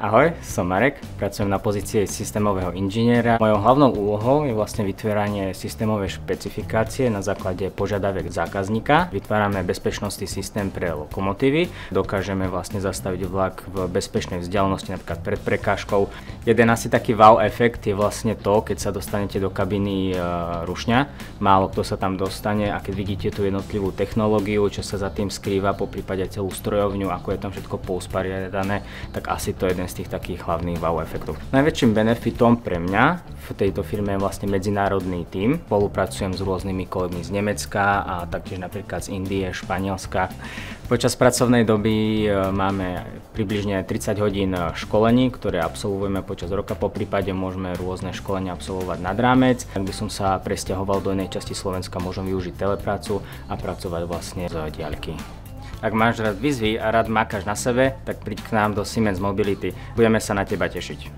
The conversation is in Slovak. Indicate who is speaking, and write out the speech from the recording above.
Speaker 1: Ahoj, som Marek, pracujem na pozícii systémového inžiniera. Mojou hlavnou úlohou je vlastne vytváranie systémovej špecifikácie na základe požiadaviek zákazníka. Vytvárame bezpečnostný systém pre lokomotívy. Dokážeme vlastne zastaviť vlak v bezpečnej vzdialenosti, napríklad pred prekážkou. Jeden asi taký wow efekt je vlastne to, keď sa dostanete do kabiny rušňa. Málo kto sa tam dostane a keď vidíte tú jednotlivú technológiu, čo sa za tým skrýva, poprípade celú strojovňu, ako je tam všetko pousporiadané, tak asi to je jeden z tých takých hlavných wow efektov. Najväčším benefitom pre mňa v tejto firme je vlastne medzinárodný tím. Spolupracujem s rôznymi kolegmi z Nemecka a taktiež napríklad z Indie, Španielska. Počas pracovnej doby máme približne 30 hodín školení, ktoré absolvujeme počas roka. Po prípade môžeme rôzne školenia absolvovať nad rámec. Ak by som sa presťahoval do inej časti Slovenska, môžem využiť teleprácu a pracovať vlastne z diaľky. Ak máš rád výzvy a rád makáš na sebe, tak príď k nám do Siemens Mobility. Budeme sa na teba tešiť.